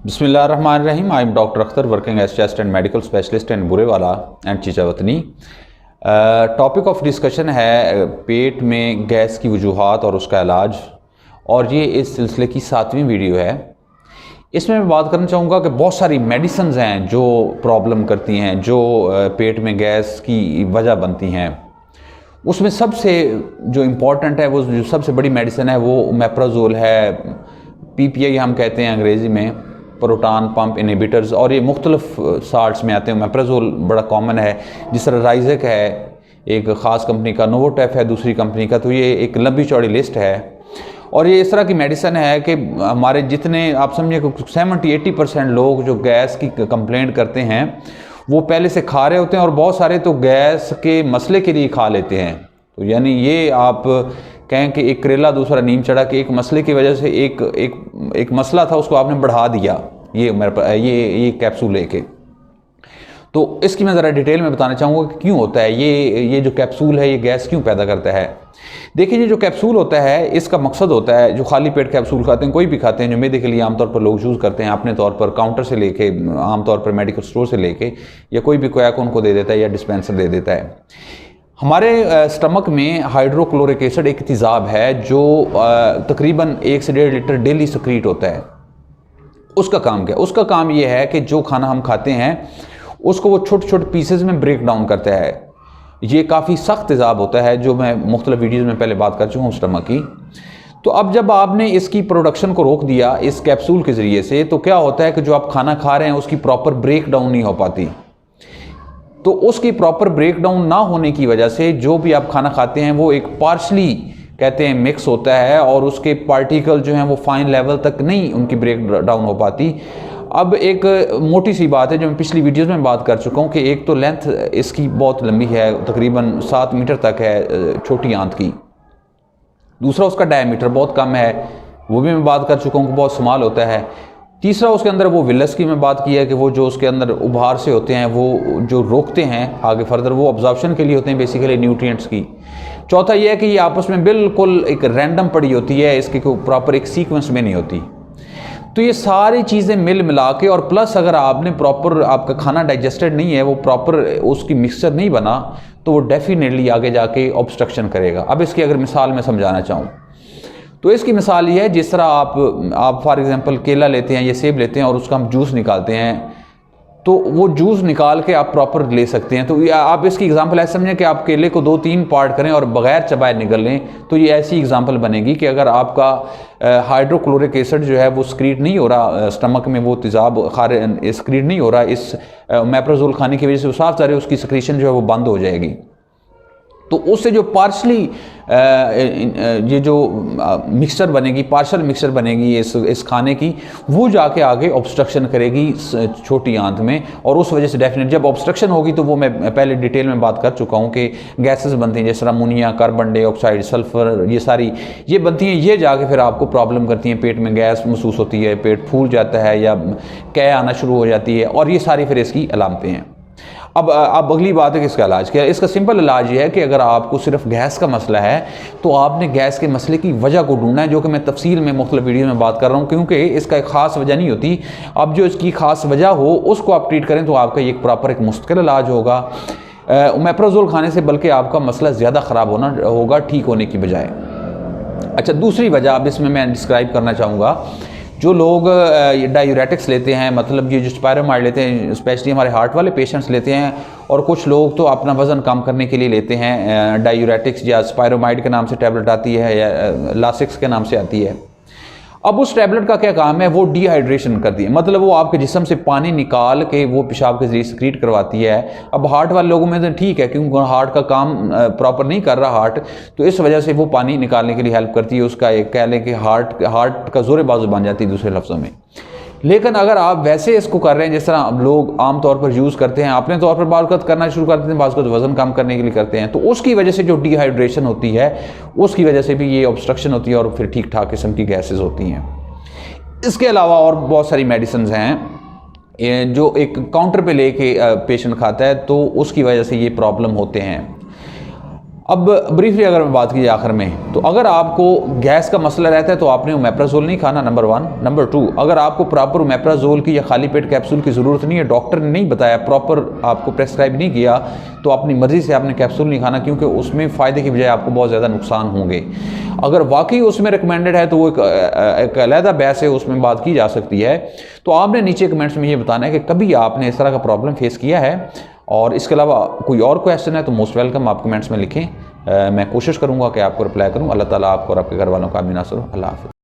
बिस्मिल्लाहिर्रहमानिर्रहीम। I am doctor Akhtar working as chest and medical specialist in Burewala and Chichawatni. Topic of discussion है पेट में gas की वजूहात और उसका इलाज, और ये इस सिलसिले की 7वीं वीडियो है। इसमें मैं बात करना चाहूँगा कि बहुत सारी मेडिसिन्स हैं जो प्रॉब्लम करती हैं, जो पेट में गैस की वजह बनती हैं। उसमें सबसे जो इम्पॉर्टेंट है, वो जो सबसे बड़ी मेडिसिन है वो ओमेप्राजोल है। PPI हम कहते हैं अंग्रेज़ी में, प्रोटॉन पंप इनहिबिटर्स, और ये मुख्तलिफ साल्ट्स में आते हैं। ओमेप्राजोल बड़ा कॉमन है, जिस तरह राइजेक है एक ख़ास कंपनी का, नोवोटेफ है दूसरी कंपनी का। तो ये एक लंबी चौड़ी लिस्ट है, और ये इस तरह की मेडिसिन है कि हमारे जितने आप समझिए 70-80% लोग जो गैस की कंप्लेंट करते हैं वो पहले से खा रहे होते हैं, और बहुत सारे तो गैस के मसले के लिए खा लेते हैं। तो यानी ये आप कहें कि एक करेला दूसरा नीम चढ़ा, कि एक मसले की वजह से एक मसला था उसको आपने बढ़ा दिया ये कैप्सूल लेके। तो इसकी मैं ज़रा डिटेल में बताना चाहूँगा कि क्यों होता है ये जो कैप्सूल है ये गैस क्यों पैदा करता है। देखिए, ये जो कैप्सूल होता है इसका मकसद होता है, जो खाली पेट कैप्सूल खाते हैं, कोई भी खाते हैं, जो मैदे के लिए आमतौर पर लोग यूज़ करते हैं अपने तौर पर, काउंटर से लेके आमतौर पर मेडिकल स्टोर से लेके, या कोई भी कोयाक उनको दे देता है या डिस्पेंसर दे देता है। हमारे स्टमक में हाइड्रोक्लोरिक एसिड एक तेज़ाब है जो तकरीबन 1 से 1.5 लीटर डेली सक्रीट होता है। उसका काम क्या है? उसका काम ये है कि जो खाना हम खाते हैं उसको वो छोटे छोटे पीसेज में ब्रेक डाउन करता है। ये काफ़ी सख्त तेज़ाब होता है, जो मैं मुख्तलिफ वीडियोज़ में पहले बात कर चुका हूँ स्टमक की। तो अब जब आपने इसकी प्रोडक्शन को रोक दिया इस कैप्सूल के ज़रिए से, तो क्या होता है कि जो आप खाना खा रहे हैं उसकी प्रॉपर ब्रेक डाउन नहीं हो पाती। तो उसकी प्रॉपर ब्रेक डाउन ना होने की वजह से जो भी आप खाना खाते हैं वो एक पार्शली कहते हैं मिक्स होता है, और उसके पार्टिकल जो हैं वो फाइन लेवल तक नहीं उनकी ब्रेक डाउन हो पाती। अब एक मोटी सी बात है जो मैं पिछली वीडियोस में बात कर चुका हूँ कि एक तो लेंथ इसकी बहुत लंबी है, तकरीबन 7 मीटर तक है छोटी आंत की। दूसरा, उसका डायमीटर बहुत कम है, वो भी मैं बात कर चुका हूँ कि बहुत स्मॉल होता है। तीसरा, उसके अंदर वो विलस की मैं बात की है कि वो जो उसके अंदर उभार से होते हैं वो जो रोकते हैं आगे फर्दर, वो ऑब्जॉर्प्शन के लिए होते हैं बेसिकली न्यूट्रिएंट्स की। चौथा ये है कि ये आपस में बिल्कुल एक रैंडम पड़ी होती है, इसके कोई प्रॉपर एक सीक्वेंस में नहीं होती। तो ये सारी चीज़ें मिल मिला के, और प्लस अगर आपने प्रॉपर आपका खाना डाइजेस्टेड नहीं है, वो प्रॉपर उसकी मिक्सचर नहीं बना, तो वो डेफिनेटली आगे जाके ऑब्स्ट्रक्शन करेगा। अब इसकी अगर मिसाल मैं समझाना चाहूँ तो इसकी मिसाल ये है, जिस तरह आप फॉर एग्जांपल केला लेते हैं या सेब लेते हैं और उसका हम जूस निकालते हैं, तो वो जूस निकाल के आप प्रॉपर ले सकते हैं। तो आप इसकी एग्जांपल ऐसे समझें कि आप केले को 2-3 पार्ट करें और बगैर चबाए निकल लें, तो ये ऐसी एग्जांपल बनेगी कि अगर आपका हाइड्रोक्लोरिक एसिड जो है वो स्क्रीट नहीं हो रहा स्टमक में, वो तेज़ाब स्क्रीट नहीं हो रहा इस ओमेप्राजोल खाने की वजह से, साफ ज़ाहिर उसकी सिक्रीशन जो है वो बंद हो जाएगी। तो उससे जो पार्शली ये जो मिक्सचर बनेगी, पार्शल मिक्सचर बनेगी इस खाने की, वो जाके आगे ऑब्स्ट्रक्शन करेगी छोटी आंत में, और उस वजह से डेफिनेट जब ऑब्स्ट्रक्शन होगी तो वो मैं पहले डिटेल में बात कर चुका हूँ कि गैसेस बनती हैं, जैसे अमोनिया, कार्बन डाइऑक्साइड, सल्फर, ये बनती हैं। ये जाके फिर आपको प्रॉब्लम करती हैं, पेट में गैस महसूस होती है, पेट फूल जाता है या कै आना शुरू हो जाती है, और ये सारी फिर इसकी अलामतें हैं। अब अगली बात है कि इसका इलाज क्या है। इसका सिंपल इलाज ये है कि अगर आपको सिर्फ गैस का मसला है तो आपने गैस के मसले की वजह को ढूंढना है, जो कि मैं तफसील में मुख्तलिफ वीडियो में बात कर रहा हूँ, क्योंकि इसका एक ख़ास वजह नहीं होती। अब जो इसकी ख़ास वजह हो उसको आप ट्रीट करें तो आपका एक प्रॉपर एक मुस्तकिल इलाज होगा ओमेप्राजोल खाने से, बल्कि आपका मसला ज़्यादा ख़राब होगा ठीक होने की बजाय। अच्छा, दूसरी वजह अब इसमें मैं डिस्क्राइब करना चाहूँगा, जो लोग डायूरेटिक्स लेते हैं, मतलब ये जो स्पायरोमाइड लेते हैं, स्पेशली हमारे हार्ट वाले पेशेंट्स लेते हैं, और कुछ लोग तो अपना वज़न कम करने के लिए लेते हैं डायूरेटिक्स, या स्पायरोमाइड के नाम से टैबलेट आती है या लासिक्स के नाम से आती है। अब उस टैबलेट का क्या काम है? वो डिहाइड्रेशन करती है, मतलब वो आपके जिस्म से पानी निकाल के वो पेशाब के जरिए सिक्रीट करवाती है। अब हार्ट वाले लोगों में तो ठीक है, क्योंकि हार्ट का काम प्रॉपर नहीं कर रहा हार्ट, तो इस वजह से वो पानी निकालने के लिए हेल्प करती है। उसका एक कह लें कि हार्ट का जोर बाजू बन जाती है दूसरे लफ्ज़ों में। लेकिन अगर आप वैसे इसको कर रहे हैं जिस तरह लोग आम तौर पर यूज़ करते हैं, अपने तौर पर बात करना शुरू कर देते हैं, बात वज़न कम करने के लिए करते हैं, तो उसकी वजह से जो डिहाइड्रेशन होती है उसकी वजह से भी ये ऑब्स्ट्रक्शन होती है, और फिर ठीक ठाक किस्म की गैसेज होती हैं। इसके अलावा और बहुत सारी मेडिसिन हैं जो एक काउंटर पे लेके पेशेंट खाता है, तो उसकी वजह से ये प्रॉब्लम होते हैं। अब ब्रीफली अगर मैं बात की आखिर में, तो अगर आपको गैस का मसला रहता है तो आपने ओमेप्राजोल नहीं खाना, नंबर 1। नंबर 2, अगर आपको प्रॉपर ओमेप्राजोल की या खाली पेट कैप्सूल की ज़रूरत नहीं है, डॉक्टर ने नहीं बताया, प्रॉपर आपको प्रेस्क्राइब नहीं किया, तो अपनी मर्ज़ी से आपने कैप्सूल नहीं खाना, क्योंकि उसमें फ़ायदे की बजाय आपको बहुत ज़्यादा नुकसान होंगे। अगर वाकई उसमें रिकमेंडेड है तो वो एक अलहदा बहस है, उसमें बात की जा सकती है। तो आपने नीचे कमेंट्स में ये बताना है कि कभी आपने इस तरह का प्रॉब्लम फेस किया है, और इसके अलावा कोई और क्वेश्चन है तो मोस्ट वेलकम, आप कमेंट्स में लिखें। मैं कोशिश करूंगा कि आपको रिप्लाई करूं। अल्लाह ताला आपको और आपके घर वालों का आमीन नासर हो। अल्लाह हाफ़िज़।